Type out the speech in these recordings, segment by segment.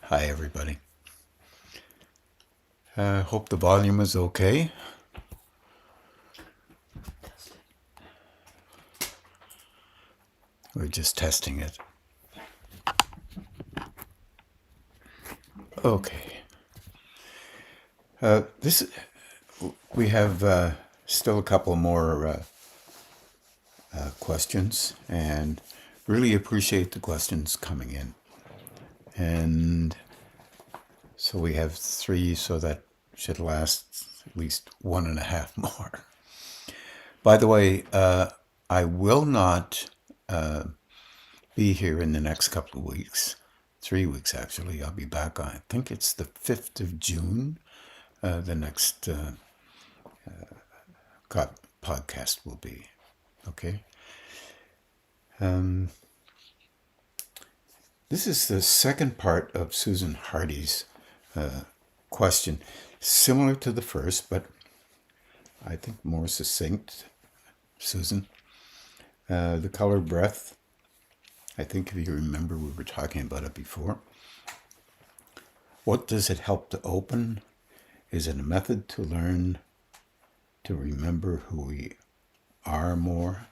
Hi, everybody. Hope the volume is okay. We're just testing it. Okay. We have still a couple more questions, and really appreciate the questions coming in. And so we have 3, so that should last at least 1.5 more. By the way, I will not be here in the next couple of weeks. 3 weeks, actually. I'll be back on, I think it's the 5th of June. The next podcast will be. Okay. This is the second part of Susan Hardy's question, similar to the first, but I think more succinct. Susan, the color breath. I think if you remember, we were talking about it before. What does it help to open? Is it a method to learn to remember who we are more?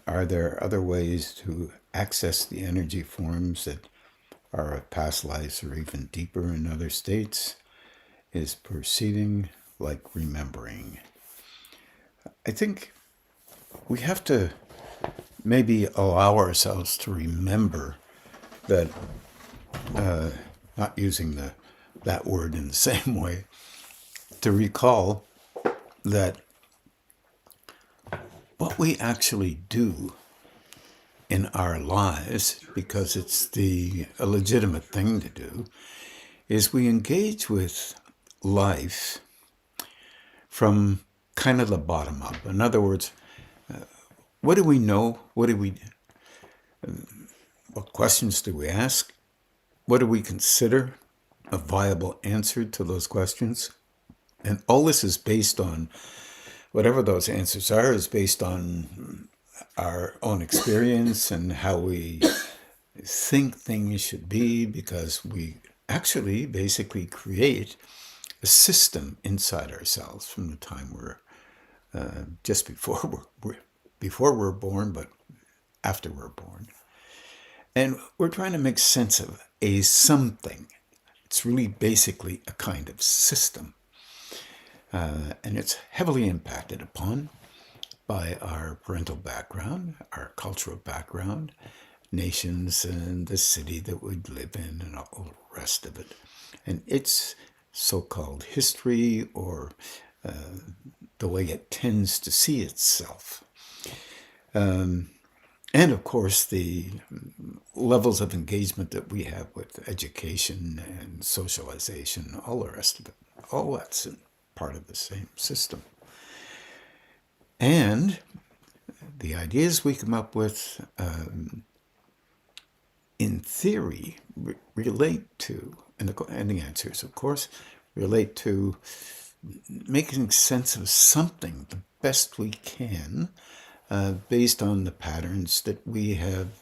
Are there other ways to access the energy forms that are of past lives or even deeper in other states? Is perceiving like remembering? I think we have to maybe allow ourselves to remember that, not using that word in the same way, to recall that what we actually do in our lives, because it's a legitimate thing to do, is we engage with life from kind of the bottom up. In other words, what do we know? What questions do we ask? What do we consider a viable answer to those questions? And all this is based on, whatever those answers are, is based on our own experience and how we think things should be, because we actually basically create a system inside ourselves from the time we're just before we're born, but after we're born. And we're trying to make sense of a something. It's really basically a kind of system. And it's heavily impacted upon by our parental background, our cultural background, nations, and the city that we live in, and all the rest of it. And its so-called history, or the way it tends to see itself. And of course, the levels of engagement that we have with education and socialization, all the rest of it, all that's part of the same system. And the ideas we come up with, in theory, relate to, and the answers, of course, relate to making sense of something the best we can, based on the patterns that we have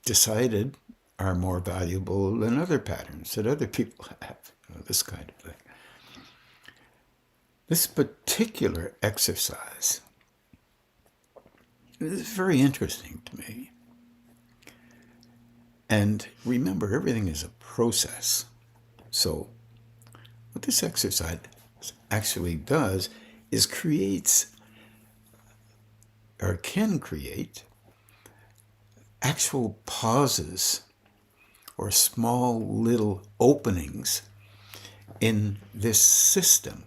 decided are more valuable than other patterns that other people have, this kind of thing. This particular exercise is very interesting to me. And remember, everything is a process. So what this exercise actually does is can create actual pauses or small little openings in this system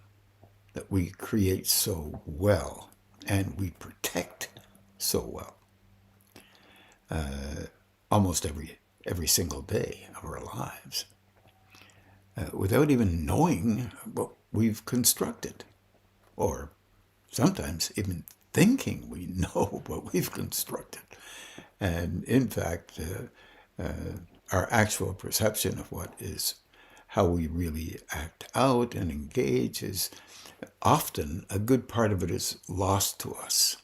that we create so well and we protect so well, almost every single day of our lives, without even knowing what we've constructed, or sometimes even thinking we know what we've constructed. And in fact, our actual perception of what is how we really act out and engage is often, a good part of it is lost to us,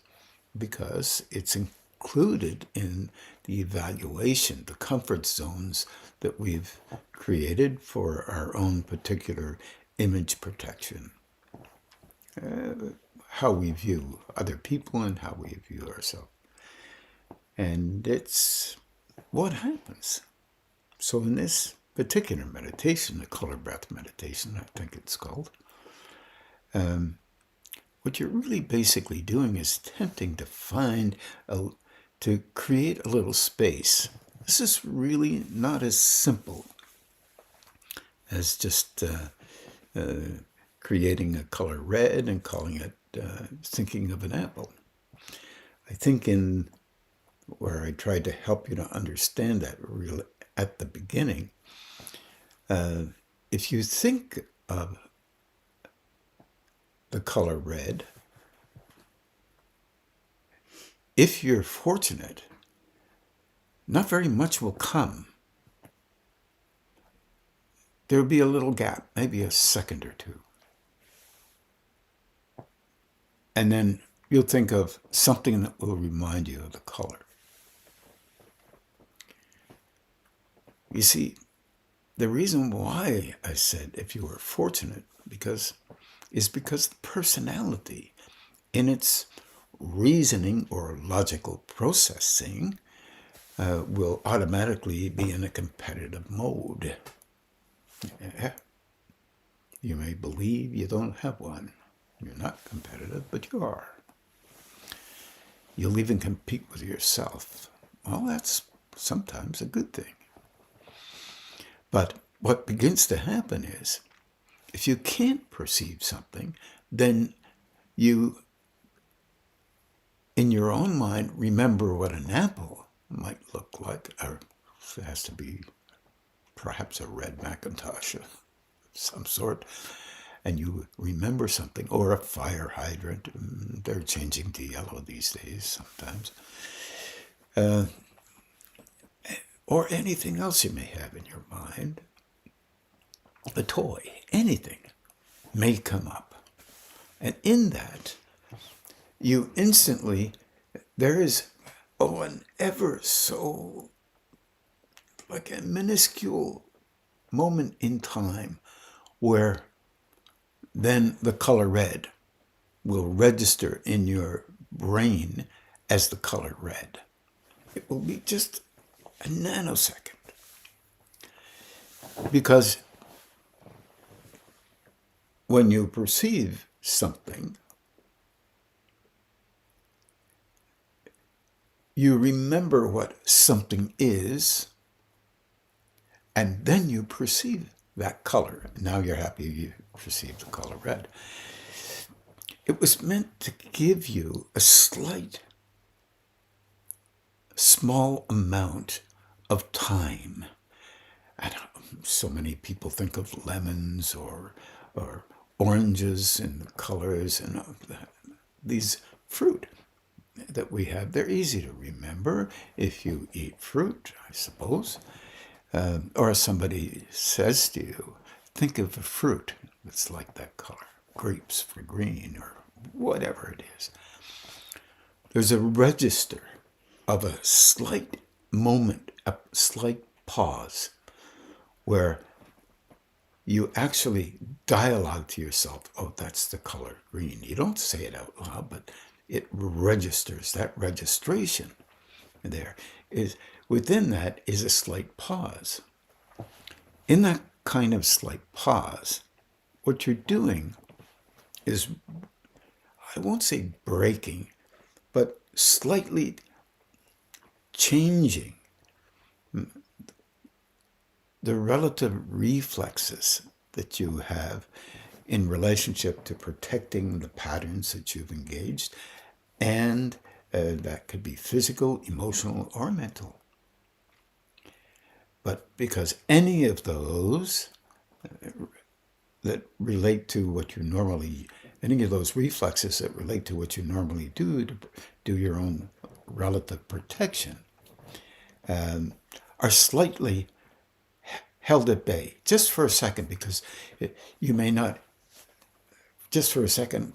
because it's included in the evaluation, the comfort zones that we've created for our own particular image protection. How we view other people and how we view ourselves. And it's what happens. So in this particular meditation, the color breath meditation, I think it's called, what you're really basically doing is attempting to create a little space. This is really not as simple as just creating a color red and calling it thinking of an apple. I think in where I tried to help you to understand that real at the beginning, if you think of the color red, if you're fortunate, not very much will come. There'll be a little gap, maybe a second or two. And then you'll think of something that will remind you of the color. You see, the reason why I said if you were fortunate is because the personality in its reasoning or logical processing will automatically be in a competitive mode. Yeah. You may believe you don't have one. You're not competitive, but you are. You'll even compete with yourself. Well, that's sometimes a good thing. But what begins to happen is, if you can't perceive something, then you, in your own mind, remember what an apple might look like. Or it has to be perhaps a red Macintosh of some sort. And you remember something, or a fire hydrant. They're changing to yellow these days sometimes. Or anything else you may have in your mind. A toy, anything may come up. And in that, you instantly, there is, an ever so, like a minuscule moment in time where then the color red will register in your brain as the color red. It will be just a nanosecond. Because when you perceive something, you remember what something is, and then you perceive that color. Now you're happy you perceive the color red. It was meant to give you a small amount of time. And so many people think of lemons or oranges and the colors and these fruit that we have. They're easy to remember if you eat fruit, I suppose. Or somebody says to you, think of a fruit that's like that color, grapes for green or whatever it is. There's a register of a slight moment, a slight pause, where you actually dialogue to yourself, oh, that's the color green. You don't say it out loud, but it registers. That registration there is, within that is a slight pause. In that kind of slight pause, what you're doing is, I won't say breaking, but slightly changing the relative reflexes that you have in relationship to protecting the patterns that you've engaged, and that could be physical, emotional, or mental. But because any of those that relate to what you normally, any of those reflexes that relate to what you normally do to do your own relative protection, are slightly held at bay just for a second, because you may not just for a second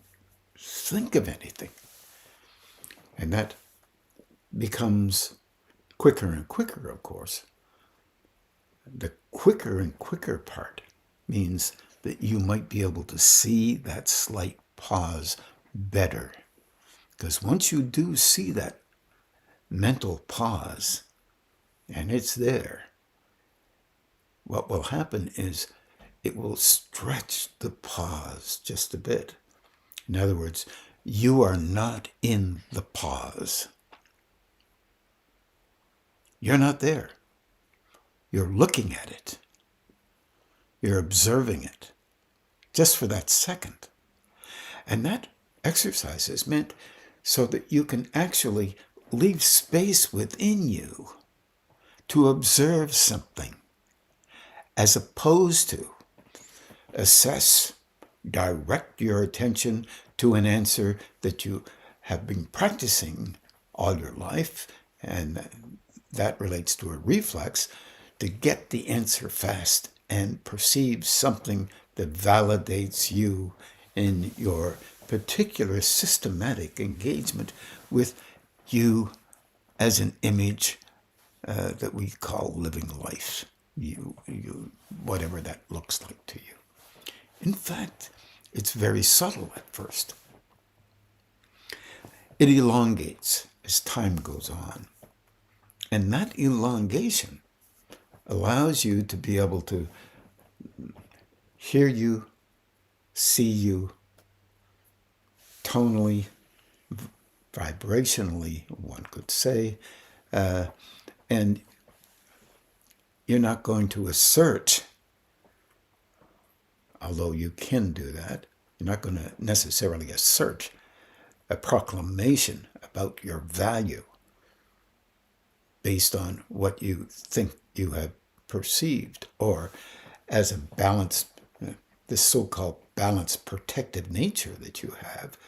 think of anything. And that becomes quicker and quicker, of course. The quicker and quicker part means that you might be able to see that slight pause better. Because once you do see that mental pause, and it's there, what will happen is it will stretch the pause just a bit. In other words, you are not in the pause. You're not there. You're looking at it. You're observing it just for that second. And that exercise is meant so that you can actually leave space within you to observe something, as opposed to assess, direct your attention to an answer that you have been practicing all your life, and that relates to a reflex, to get the answer fast and perceive something that validates you in your particular systematic engagement with you as an image that we call living life, you, whatever that looks like to you. In fact, it's very subtle at first. It elongates as time goes on. And that elongation allows you to be able to hear you, see you, tonally, vibrationally, one could say, and you're not going to assert, although you can do that, you're not going to necessarily assert a proclamation about your value based on what you think you have perceived, or as a balanced, this so-called balanced protective nature that you have,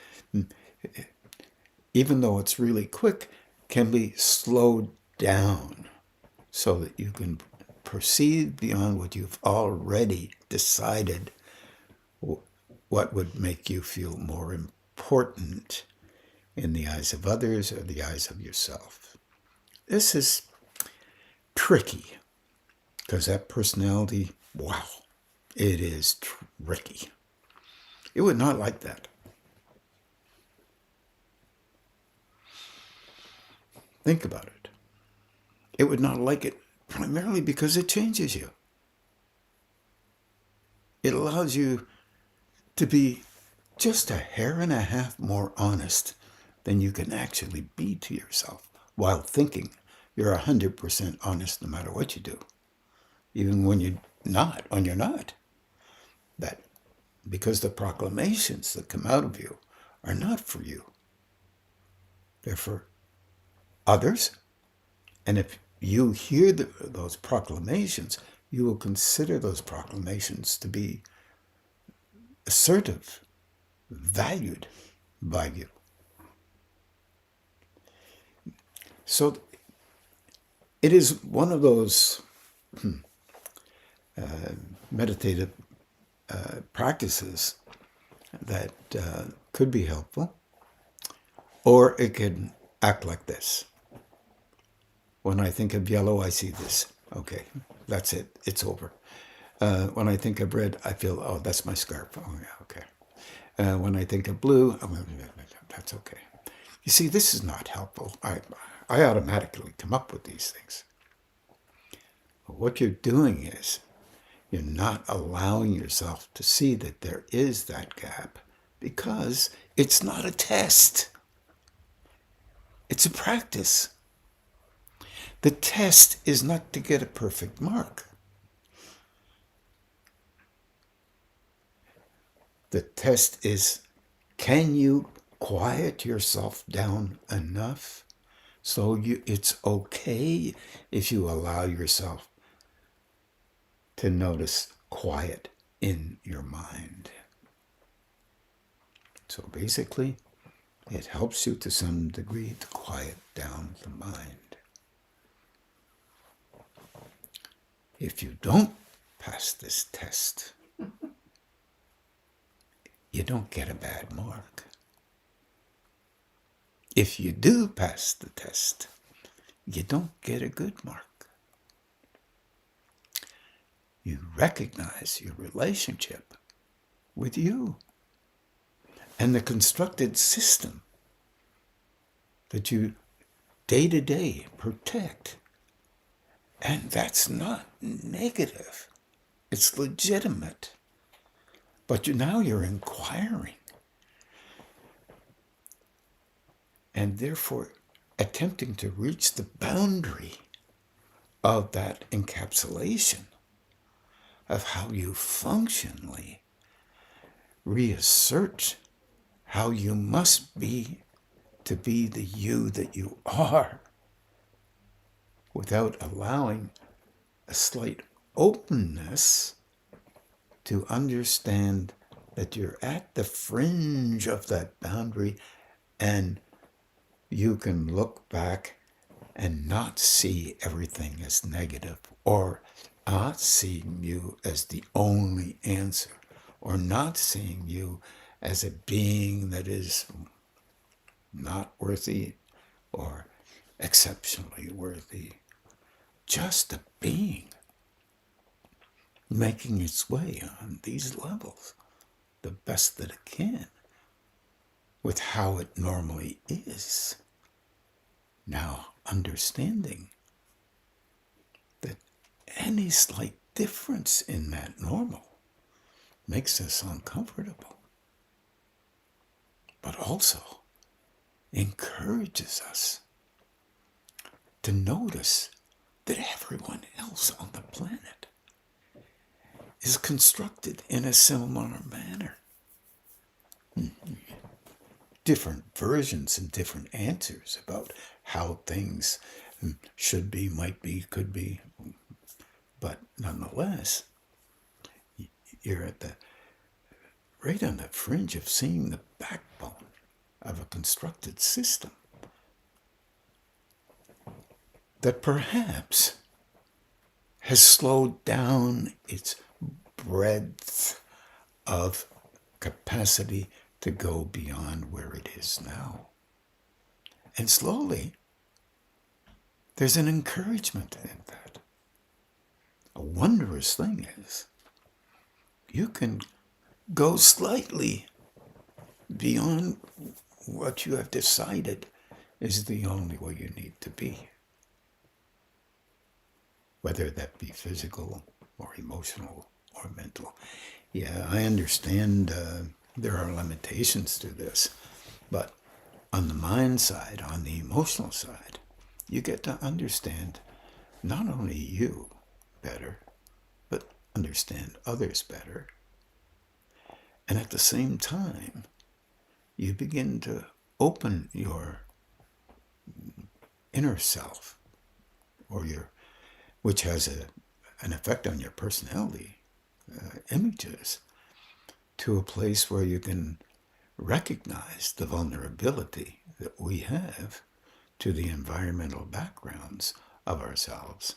even though it's really quick, can be slowed down so that you can proceed beyond what you've already decided what would make you feel more important in the eyes of others or the eyes of yourself. This is tricky because that personality, wow, it is tricky. It would not like that. Think about it. It would not like it primarily because it changes you. It allows you to be just a hair and a half more honest than you can actually be to yourself while thinking you're 100% honest no matter what you do. Even when you're not. That because the proclamations that come out of you are not for you. They're for others. And if you hear those proclamations, you will consider those proclamations to be assertive, valued by you. So it is one of those meditative practices that could be helpful, or it could act like this. When I think of yellow, I see this. Okay, that's it. It's over. When I think of red, I feel, oh, that's my scarf. Oh, yeah, okay. When I think of blue, that's okay. You see, this is not helpful. I automatically come up with these things. But what you're doing is you're not allowing yourself to see that there is that gap because it's not a test. It's a practice. The test is not to get a perfect mark. The test is, can you quiet yourself down enough so it's okay if you allow yourself to notice quiet in your mind. So basically, it helps you to some degree to quiet down the mind. If you don't pass this test, you don't get a bad mark. If you do pass the test, you don't get a good mark. You recognize your relationship with you and the constructed system that you day to day protect. And that's not negative. It's legitimate. But now you're inquiring and therefore attempting to reach the boundary of that encapsulation of how you functionally reassert how you must be to be the you that you are without allowing a slight openness to understand that you're at the fringe of that boundary and you can look back and not see everything as negative, or not seeing you as the only answer, or not seeing you as a being that is not worthy or exceptionally worthy. Just a being making its way on these levels the best that it can with how it normally is. Now, understanding that any slight difference in that normal makes us uncomfortable, but also encourages us to notice that everyone else on the planet is constructed in a similar manner. Different versions and different answers about how things should be, might be, could be. But nonetheless, you're at the right on the fringe of seeing the backbone of a constructed system that perhaps has slowed down its breadth of capacity to go beyond where it is now. And slowly, there's an encouragement in that. A wondrous thing is, you can go slightly beyond what you have decided is the only way you need to be. Whether that be physical or emotional or mental. Yeah, I understand there are limitations to this, but on the mind side, on the emotional side, you get to understand not only you better, but understand others better. And at the same time, you begin to open your inner self, or which has an effect on your personality, images, to a place where you can recognize the vulnerability that we have to the environmental backgrounds of ourselves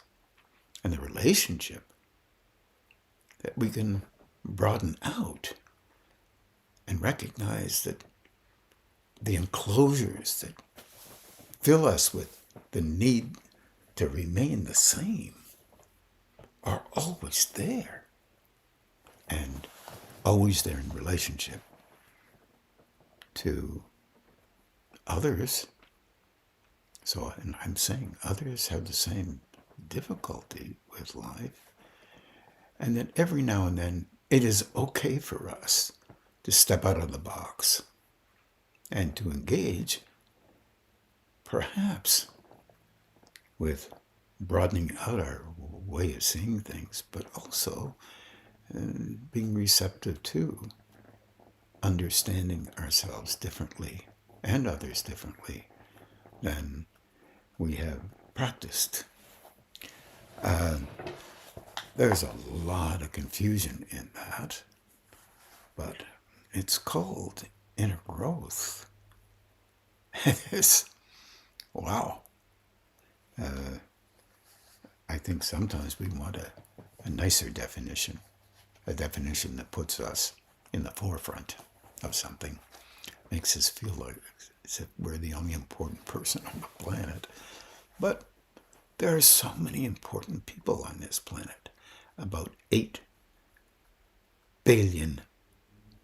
and the relationship that we can broaden out and recognize that the enclosures that fill us with the need to remain the same are always there, and always there in relationship to others. So, and I'm saying others have the same difficulty with life, and that every now and then it is okay for us to step out of the box and to engage, perhaps with broadening out our way of seeing things, but also being receptive to understanding ourselves differently and others differently than we have practiced. There's a lot of confusion in that, but it's called inner growth. It's, wow. I think sometimes we want a nicer definition, a definition that puts us in the forefront of something, makes us feel like as if we're the only important person on the planet. But There are so many important people on this planet, about 8 billion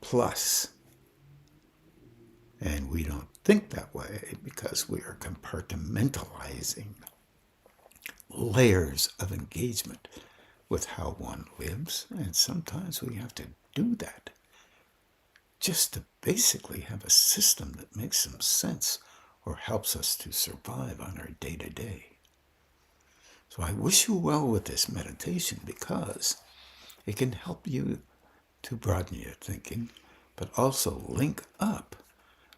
plus. And we don't think that way because we are compartmentalizing layers of engagement with how one lives. And sometimes we have to do that just to basically have a system that makes some sense or helps us to survive on our day-to-day. So I wish you well with this meditation because it can help you to broaden your thinking, but also link up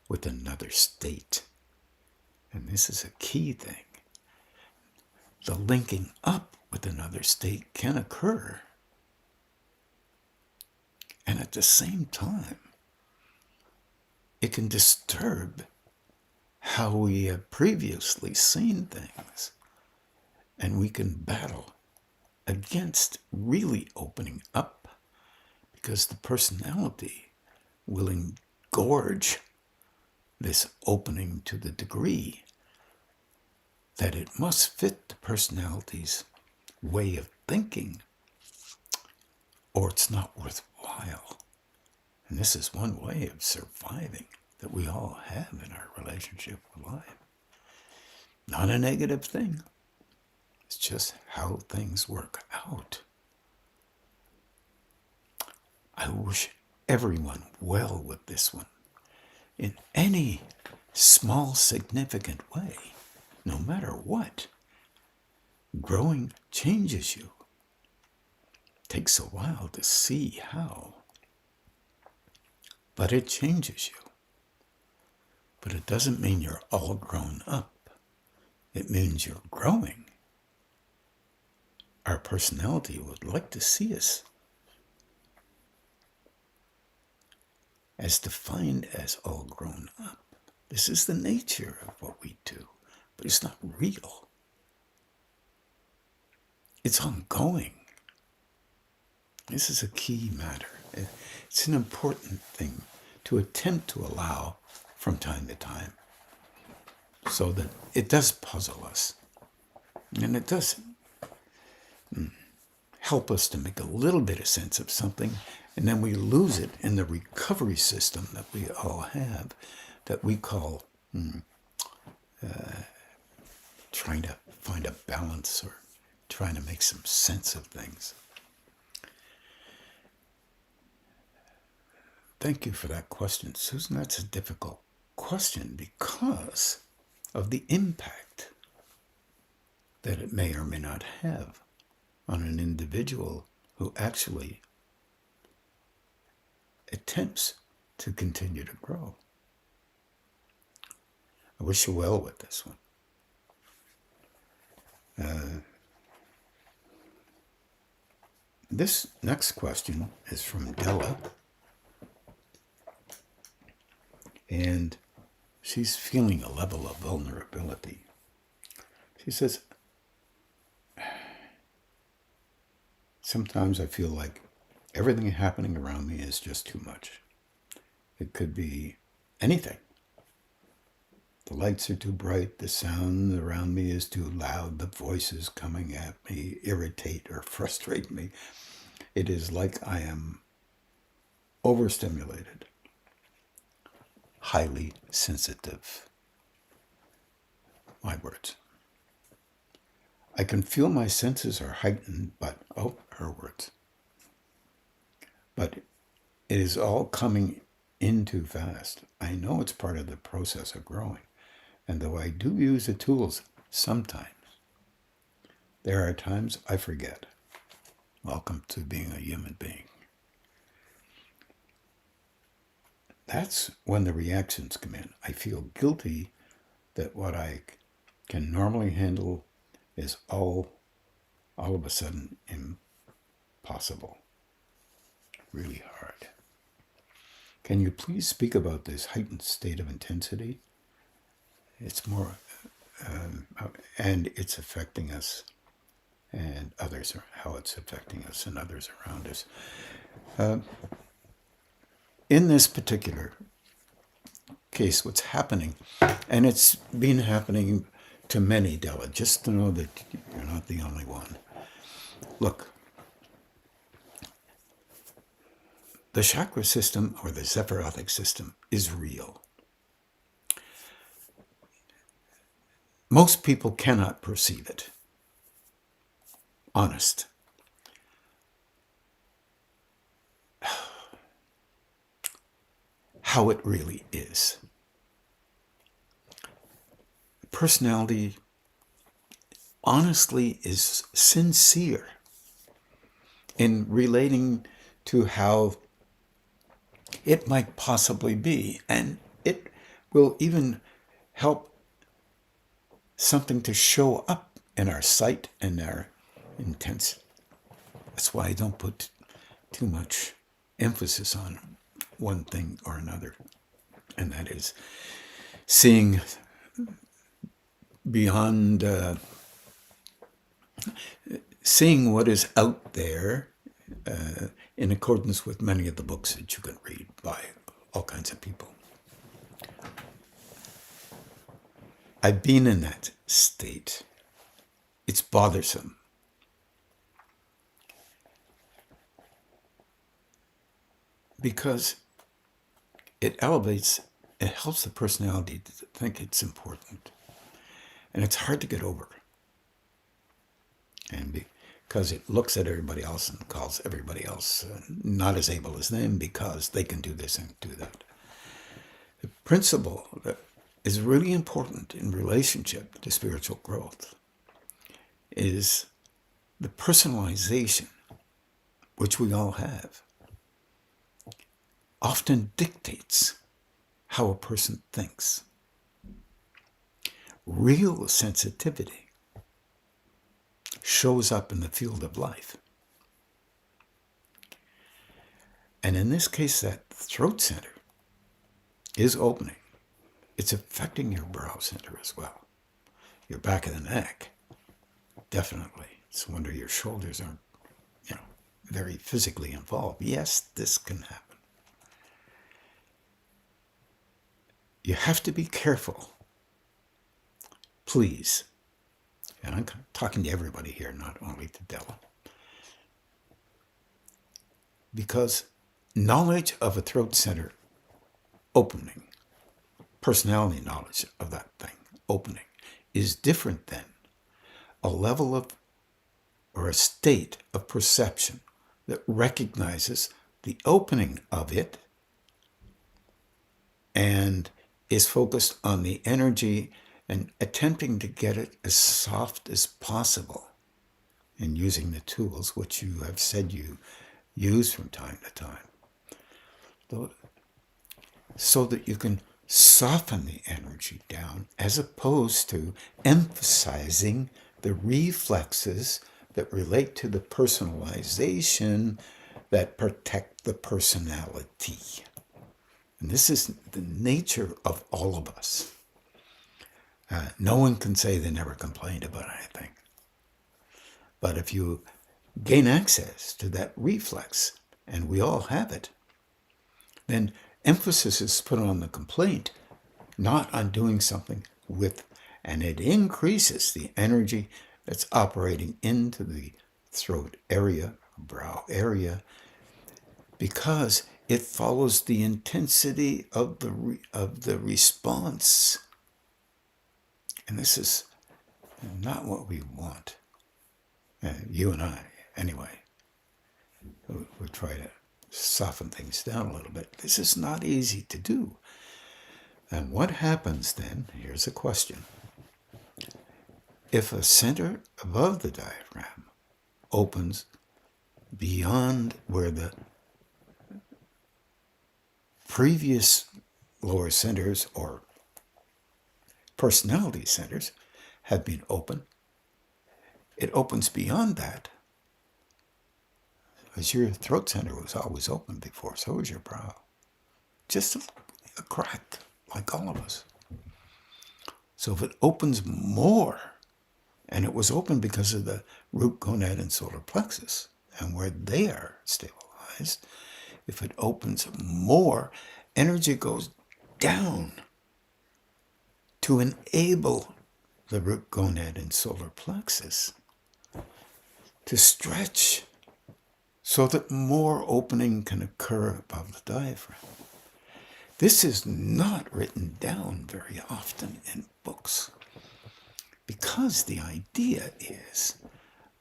with another state. And this is a key thing. The linking up with another state can occur. And at the same time, it can disturb how we have previously seen things. And we can battle against really opening up because the personality will engorge this opening to the degree that it must fit the personality's way of thinking or it's not worthwhile. And this is one way of surviving that we all have in our relationship with life. Not a negative thing. It's just how things work out. I wish everyone well with this one. In any small, significant way, no matter what, growing changes you. It takes a while to see how, but it changes you. But it doesn't mean you're all grown up. It means you're growing. Our personality would like to see us as defined as all grown up. This is the nature of what we do, but it's not real. It's ongoing. This is a key matter. It's an important thing to attempt to allow from time to time so that it does puzzle us. And it does help us to make a little bit of sense of something, and then we lose it in the recovery system that we all have that we call trying to find a balance or trying to make some sense of things. Thank you for that question, Susan. That's a difficult question because of the impact that it may or may not have on an individual who actually attempts to continue to grow. I wish you well with this one. This next question is from Della, and she's feeling a level of vulnerability. She says, sometimes I feel like everything happening around me is just too much. It could be anything. The lights are too bright, the sound around me is too loud, the voices coming at me irritate or frustrate me. It is like I am overstimulated, highly sensitive. My words. I can feel my senses are heightened, but, her words. But it is all coming in too fast. I know it's part of the process of growing. And though I do use the tools sometimes, there are times I forget. Welcome to being a human being. That's when the reactions come in. I feel guilty that what I can normally handle is all of a sudden impossible. Really hard. Can you please speak about this heightened state of intensity? It's more, and it's affecting us and others, how it's affecting us and others around us. In this particular case, what's happening, and it's been happening to many, Della, just to know that you're not the only one. Look, the chakra system or the Zephyrotic system is real. Most people cannot perceive it. Honest. How it really is. Personality honestly is sincere in relating to how it might possibly be, and it will even help something to show up in our sight and our intense. That's why I don't put too much emphasis on one thing or another, and that is seeing beyond, seeing what is out there in accordance with many of the books that you can read by all kinds of people. I've been in that state. It's bothersome. Because it elevates, it helps the personality to think it's important. And it's hard to get over. And because it looks at everybody else and calls everybody else not as able as them because they can do this and do that. The principle that is really important in relationship to spiritual growth is the personalization, which we all have, often dictates how a person thinks. Real sensitivity shows up in the field of life. And in this case, that throat center is opening. It's affecting your brow center as well. Your back of the neck, definitely. It's a wonder your shoulders aren't, very physically involved. Yes, this can happen. You have to be careful, please. And I'm talking to everybody here, not only to Della. Because knowledge of a throat center opening, personality knowledge of that thing opening, is different than a level of, or a state of perception that recognizes the opening of it and is focused on the energy and attempting to get it as soft as possible and using the tools which you have said you use from time to time, so that you can soften the energy down as opposed to emphasizing the reflexes that relate to the personalization that protect the personality. And this is the nature of all of us. No one can say they never complained about anything. But if you gain access to that reflex, and we all have it, then emphasis is put on the complaint, not on doing something with, and it increases the energy that's operating into the throat area, brow area, because it follows the intensity of the response. And this is not what we want. You and I, anyway. We'll try to soften things down a little bit. This is not easy to do. And what happens then, here's a question. If a center above the diaphragm opens beyond where the previous lower centers or personality centers have been open, it opens beyond that. Because your throat center was always open before, so was your brow. Just a crack, like all of us. So if it opens more, and it was open because of the root gonad and solar plexus, and where they are stabilized, if it opens more, energy goes down to enable the root gonad and solar plexus to stretch so that more opening can occur above the diaphragm. This is not written down very often in books because the idea is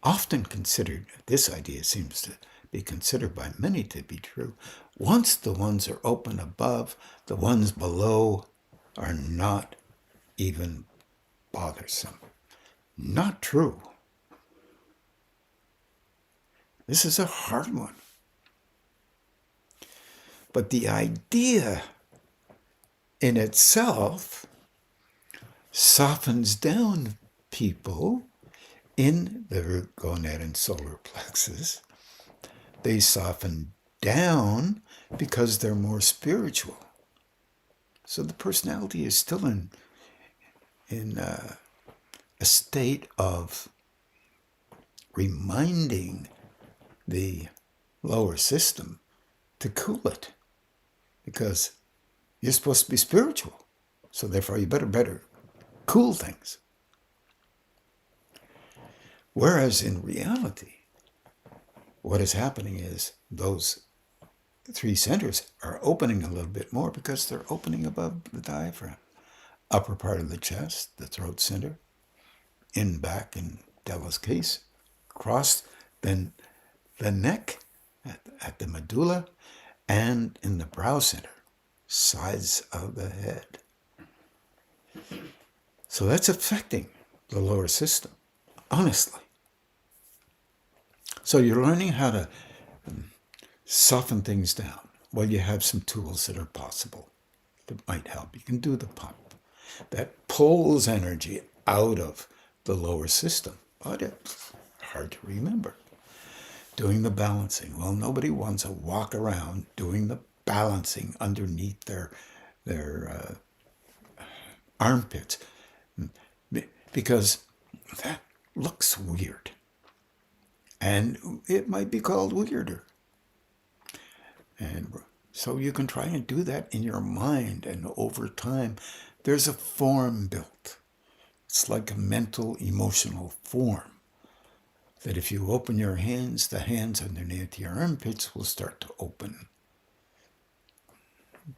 often considered, this idea seems to be considered by many to be true. Once the ones are open above, the ones below are not even bothersome. Not true. This is a hard one. But the idea in itself softens down people in the root gonad and solar plexus. They soften down because they're more spiritual. So the personality is still in a state of reminding the lower system to cool it, because you're supposed to be spiritual. So therefore you better cool things. Whereas in reality, what is happening is those three centers are opening a little bit more because they're opening above the diaphragm. Upper part of the chest, the throat center, in back in Della's case, across, then the neck at the medulla, and in the brow center, sides of the head. So that's affecting the lower system, honestly. So you're learning how to soften things down. Well, you have some tools that are possible that might help. You can do the pump. That pulls energy out of the lower system, but it's hard to remember. Doing the balancing. Well, nobody wants to walk around doing the balancing underneath their armpits, because that looks weird. And it might be called weirder. And so you can try and do that in your mind, and over time, there's a form built. It's like a mental, emotional form that if you open your hands, the hands underneath your armpits will start to open.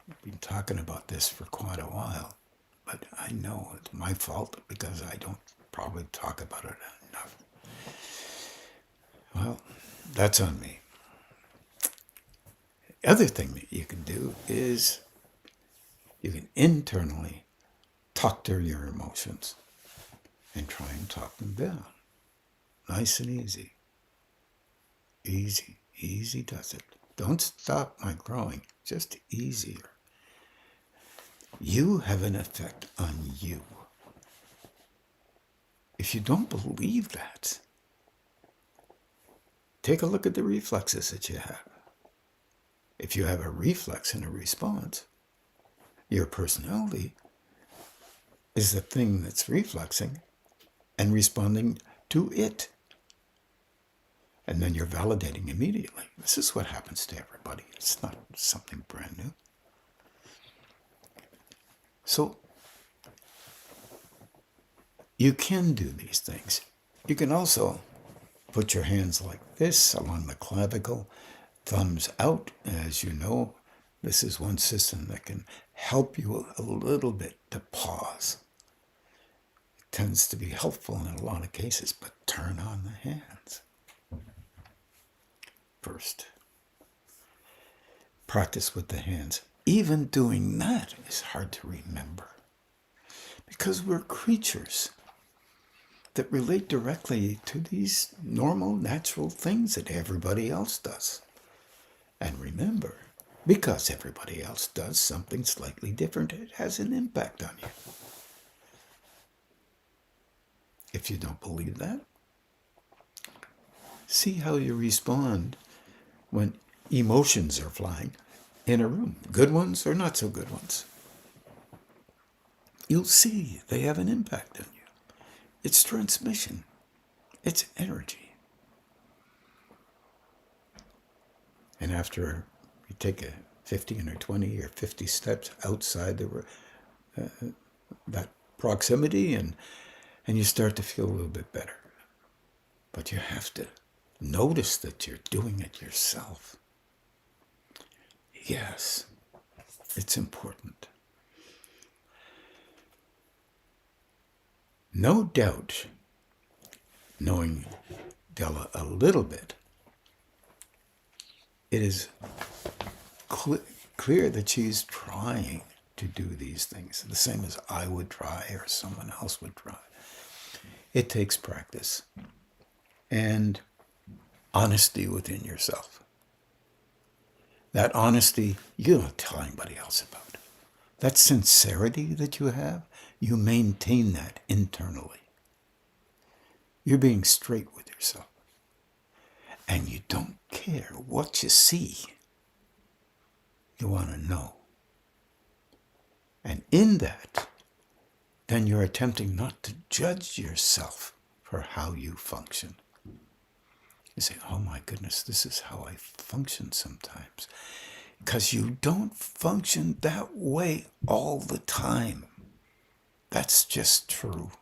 I've been talking about this for quite a while, but I know it's my fault because I don't probably talk about it enough. Well, that's on me. The other thing that you can do is you can internally talk to your emotions and try and talk them down. Nice and easy. Easy does it. Don't stop my growing, just easier. You have an effect on you. If you don't believe that, take a look at the reflexes that you have. If you have a reflex and a response, your personality is the thing that's reflexing and responding to it. And then you're validating immediately. This is what happens to everybody. It's not something brand new. So you can do these things. You can also put your hands like this along the clavicle, thumbs out. As you know, this is one system that can help you a little bit to pause. It tends to be helpful in a lot of cases, but turn on the hands first. Practice with the hands. Even doing that is hard to remember because we're creatures that relate directly to these normal, natural things that everybody else does. And remember, because everybody else does something slightly different, it has an impact on you. If you don't believe that, see how you respond when emotions are flying in a room, good ones or not so good ones. You'll see they have an impact on you. It's transmission. It's energy. And after you take a 15 or 20 or 50 steps outside that proximity and and you start to feel a little bit better. But you have to notice that you're doing it yourself. Yes, it's important. No doubt, knowing Della a little bit, it is clear that she's trying to do these things, the same as I would try or someone else would try. It takes practice and honesty within yourself. That honesty you don't tell anybody else about. That sincerity that you have, you maintain that internally. You're being straight with yourself. And you don't care what you see. You want to know. And in that, then you're attempting not to judge yourself for how you function. You say, oh my goodness, this is how I function sometimes. Because you don't function that way all the time. That's just true.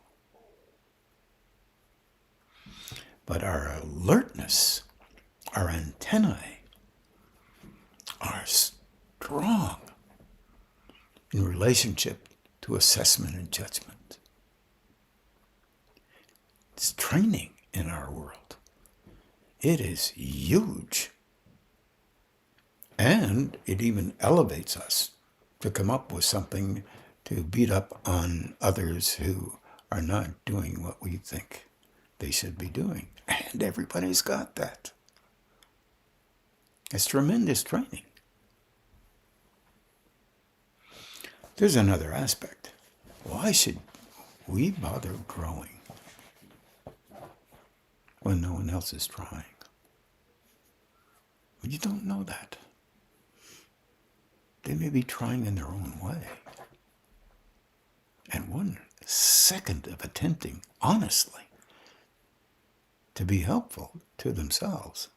But our alertness, our antennae, are strong in relationship to assessment and judgment. It's training in our world. It is huge. And it even elevates us to come up with something to beat up on others who are not doing what we think they should be doing. And everybody's got that. It's tremendous training. There's another aspect. Why should we bother growing when no one else is trying? Well, you don't know that. They may be trying in their own way. And 1 second of attempting, honestly, to be helpful to themselves,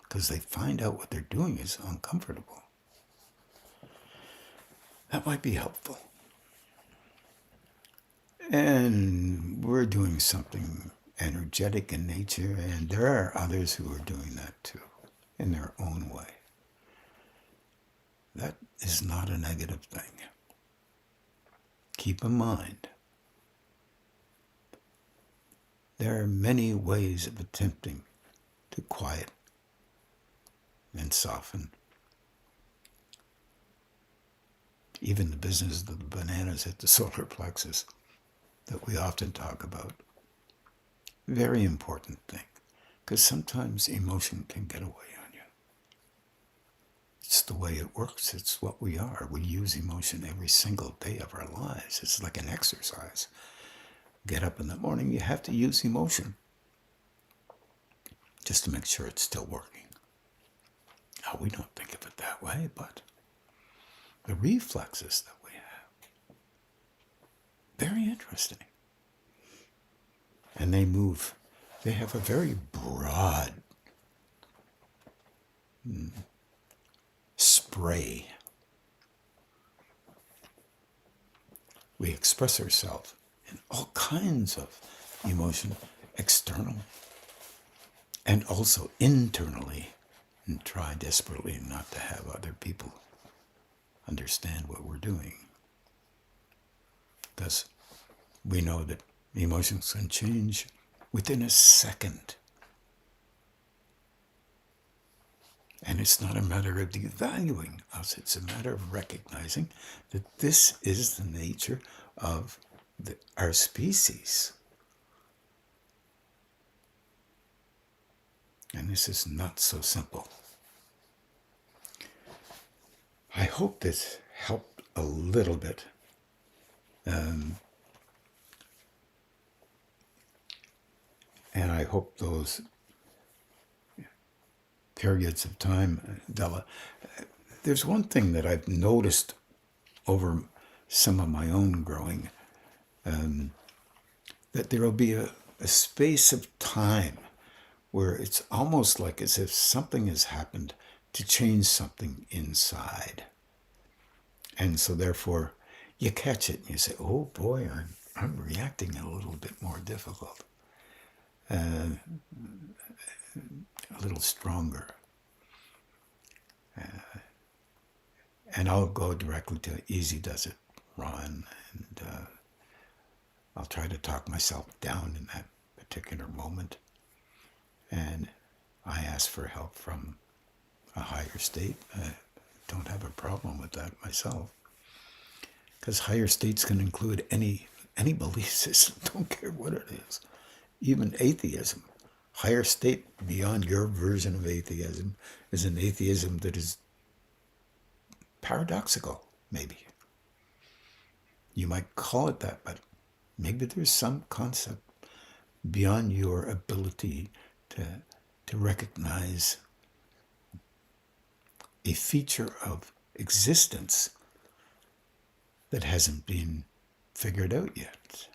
because they find out what they're doing is uncomfortable, that might be helpful. And we're doing something energetic in nature, and there are others who are doing that too, in their own way. That is not a negative thing. Keep in mind, there are many ways of attempting to quiet and soften. Even the business of the bananas at the solar plexus that we often talk about. Very important thing, because sometimes emotion can get away on you. It's the way it works. It's what we are. We use emotion every single day of our lives. It's like an exercise. Get up in the morning, you have to use emotion just to make sure it's still working. Now, we don't think of it that way, but the reflexes that we have, very interesting. And they move. They have a very broad spray. We express ourselves in all kinds of emotion, external and also internally, and try desperately not to have other people understand what we're doing. Because we know that emotions can change within a second. And it's not a matter of devaluing us. It's a matter of recognizing that this is the nature of our species. And this is not so simple. I hope this helped a little bit. And I hope those periods of time, Della, there's one thing that I've noticed over some of my own growing, that there will be a space of time where it's almost like as if something has happened to change something inside. And so therefore, you catch it and you say, oh boy, I'm reacting a little bit more difficult, a little stronger. And I'll go directly to easy does it, Ron, and I'll try to talk myself down in that particular moment. And I ask for help from a higher state. I don't have a problem with that myself, because higher states can include any belief system. Don't care what it is, even atheism. Higher state beyond your version of atheism is an atheism that is paradoxical, maybe. You might call it that, but maybe there's some concept beyond your ability to recognize a feature of existence that hasn't been figured out yet.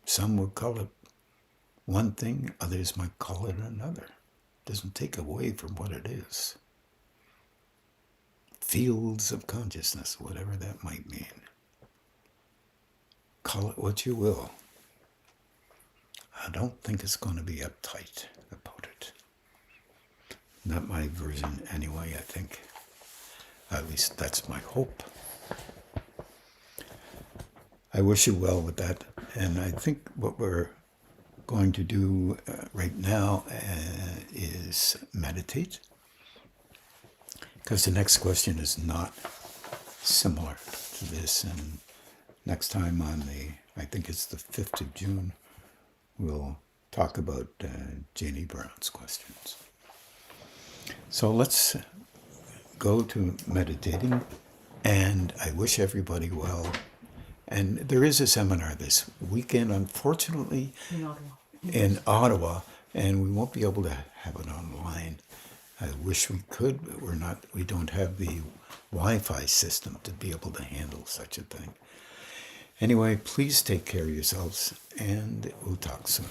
Some would call it one thing, others might call it another. It doesn't take away from what it is. Fields of consciousness, whatever that might mean. Call it what you will. I don't think it's going to be uptight about it. Not my version anyway, I think. At least that's my hope. I wish you well with that. And I think what we're going to do right now is meditate. Because the next question is not similar to this. And next time I think it's the 5th of June, we'll talk about Janie Brown's questions. So let's go to meditating, and I wish everybody well. And there is a seminar this weekend, unfortunately, in Ottawa, and we won't be able to have it online. I wish we could, but we don't have the Wi-Fi system to be able to handle such a thing. Anyway, please take care of yourselves, and we'll talk soon.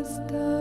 Namastasye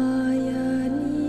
Narayani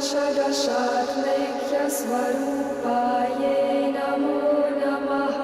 षडशात्मैक्यस्वरूपायै नमो नमः।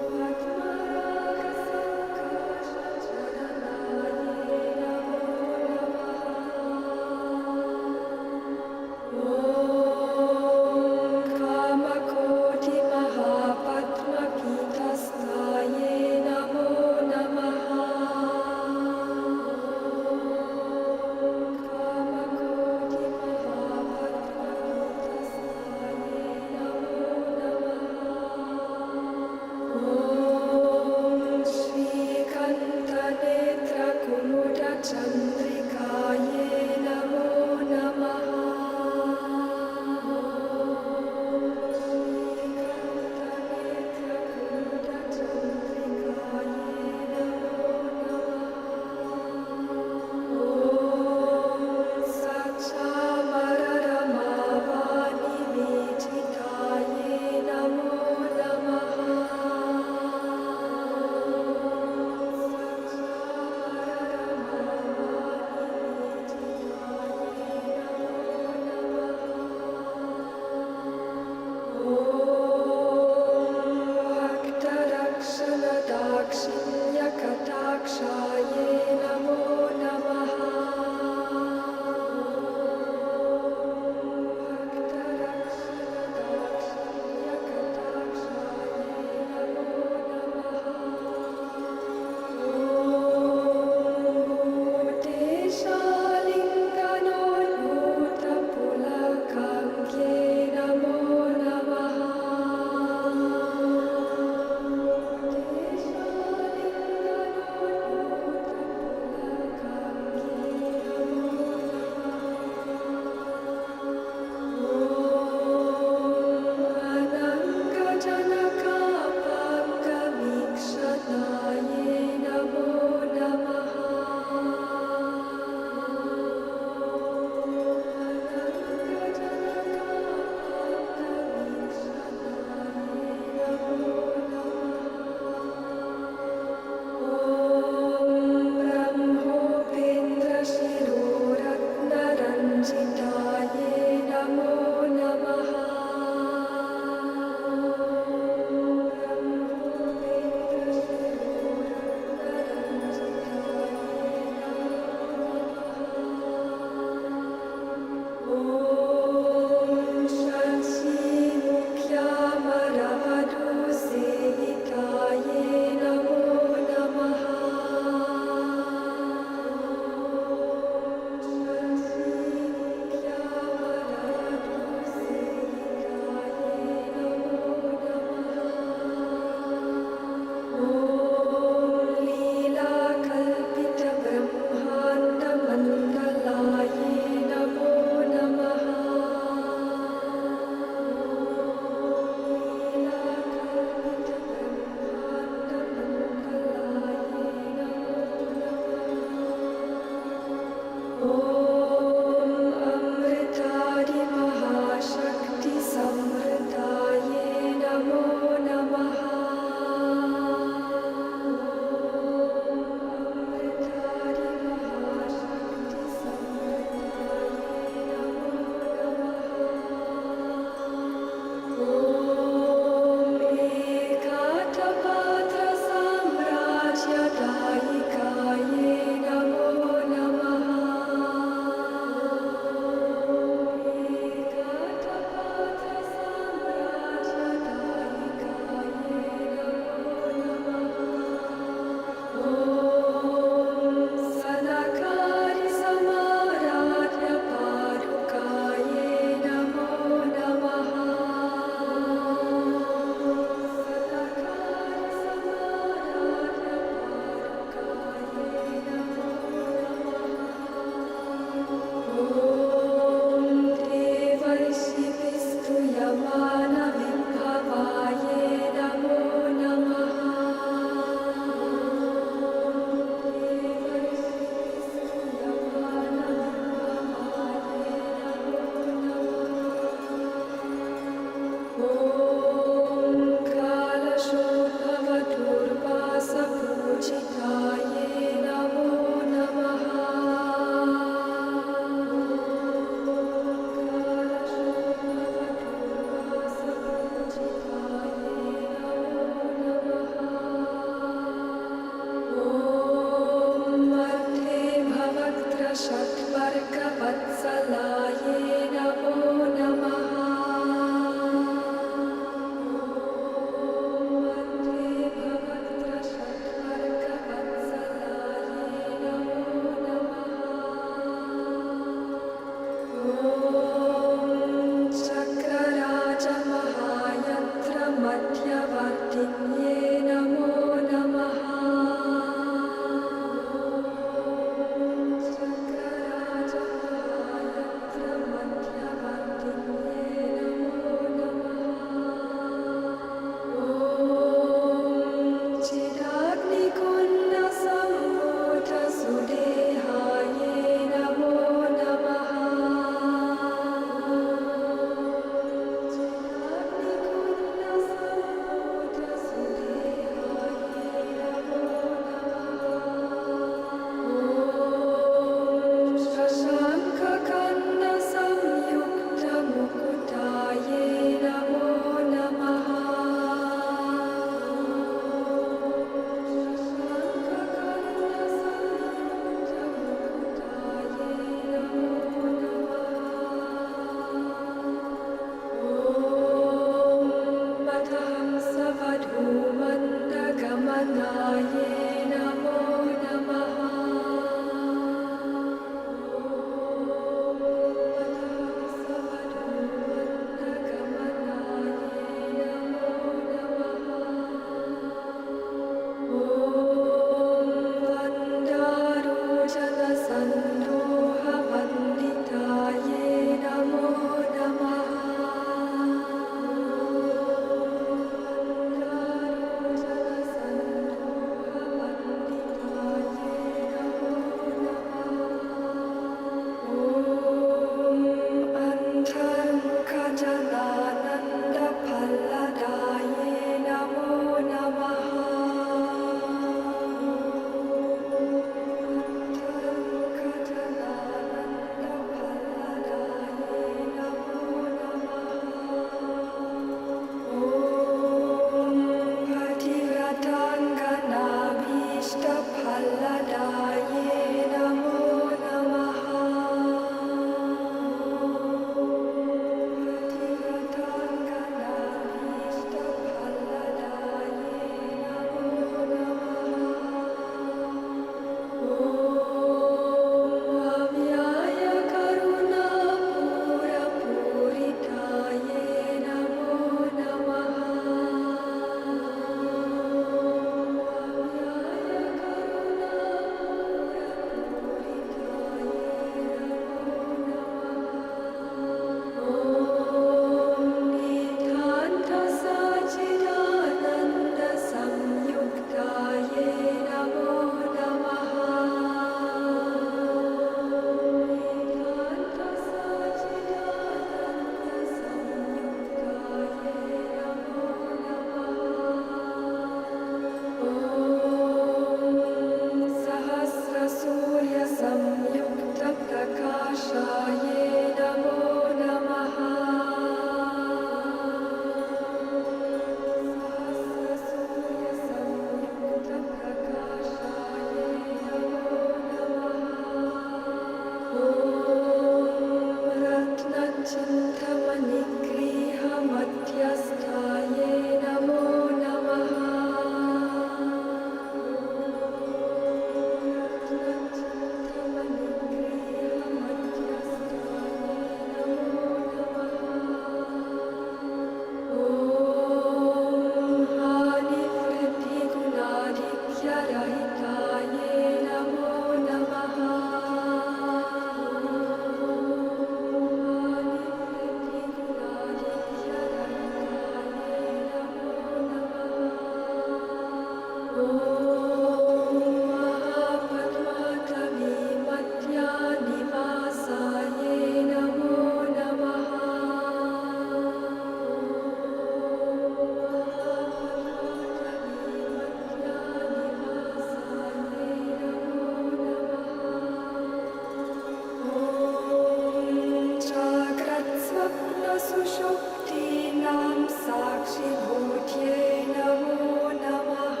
सुषुप्तीनां साक्षिभूत्यै नमो नमः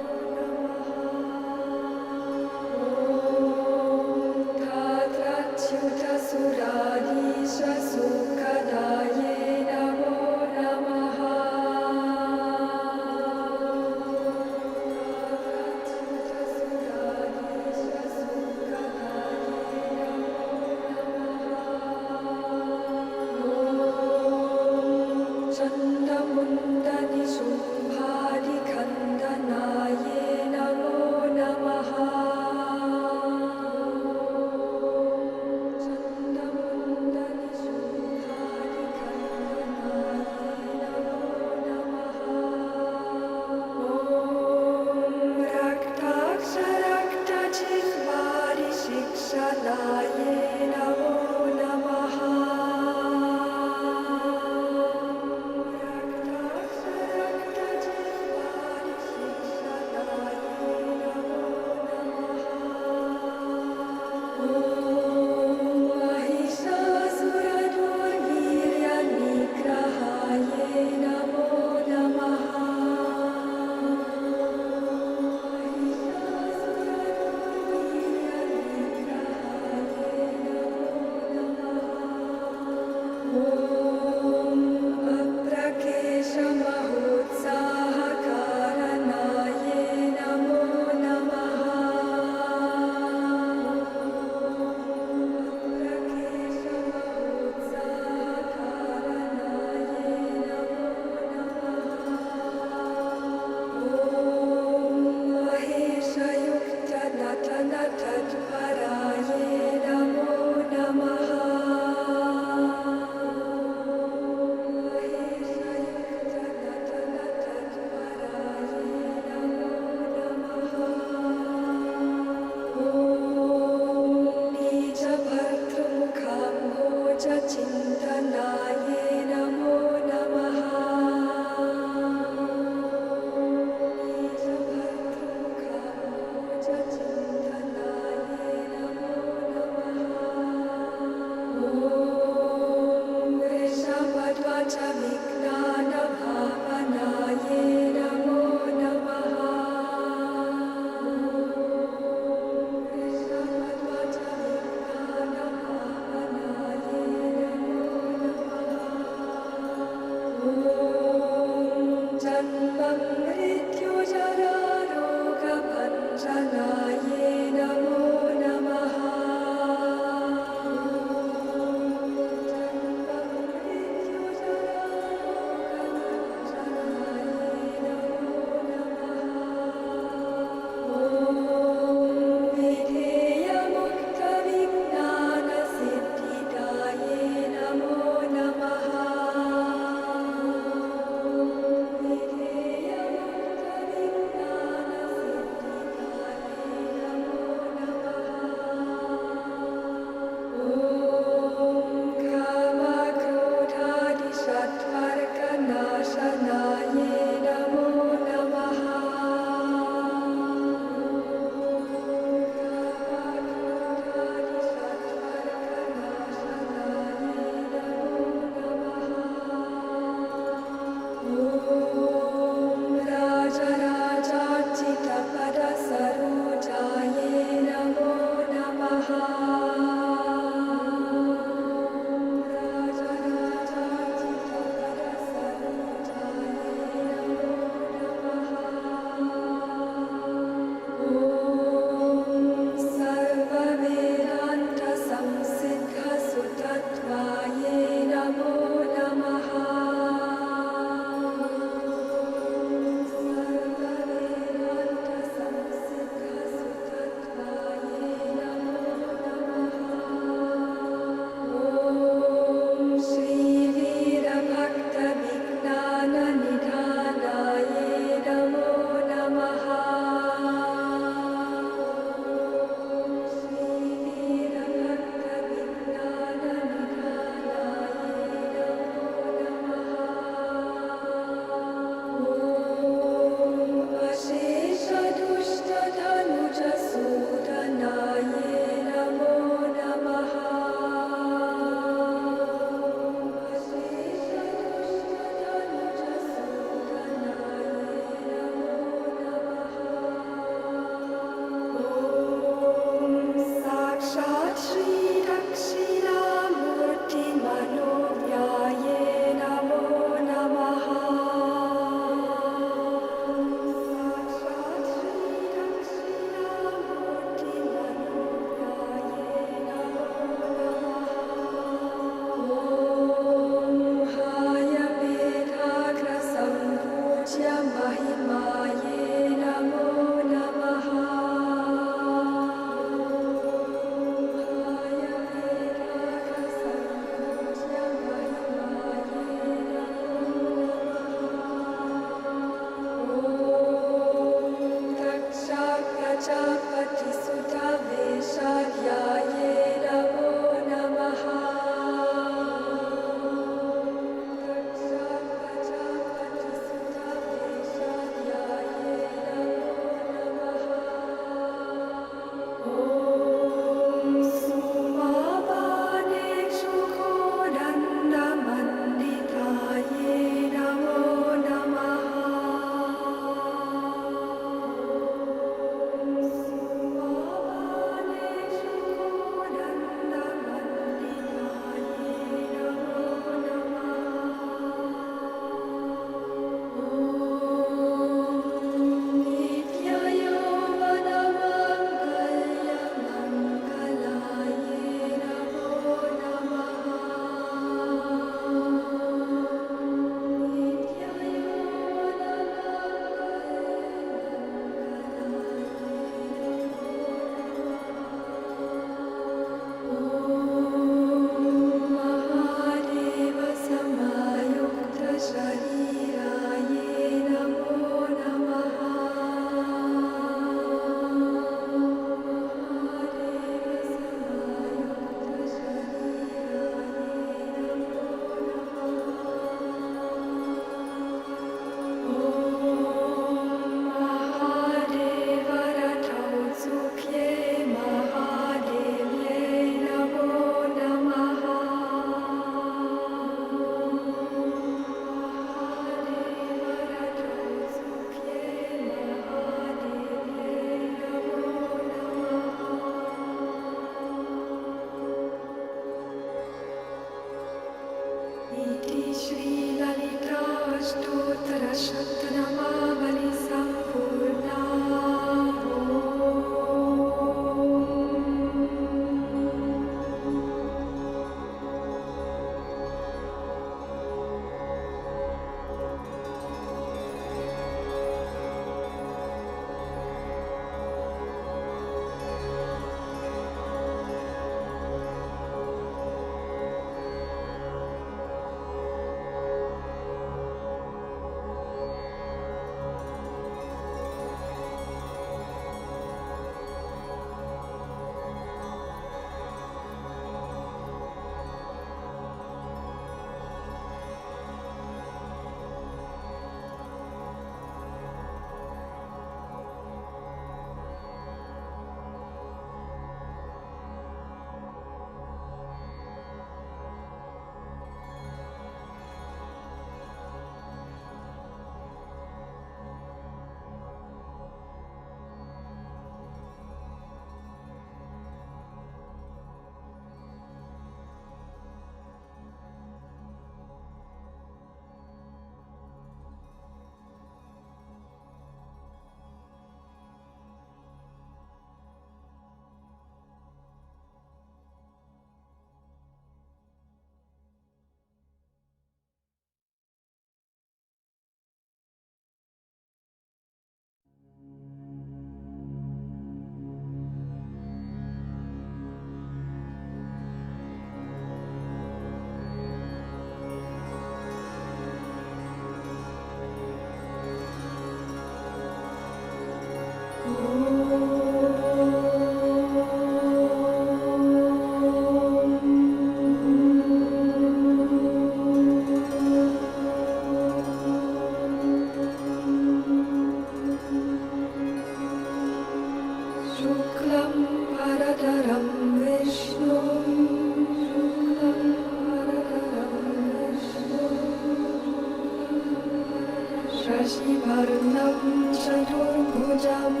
शशिवर्णं चतुर्भुजम्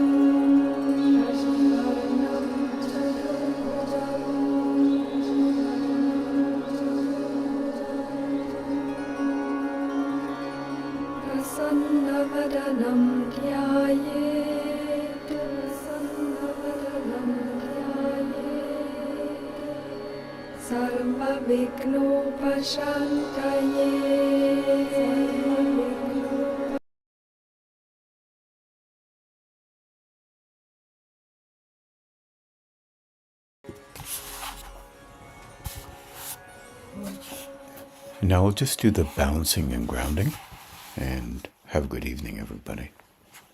प्रसन्नवदनं ध्यायेत् सर्वविघ्नोपशान्तये Now we'll just do the balancing and grounding, and have a good evening, everybody.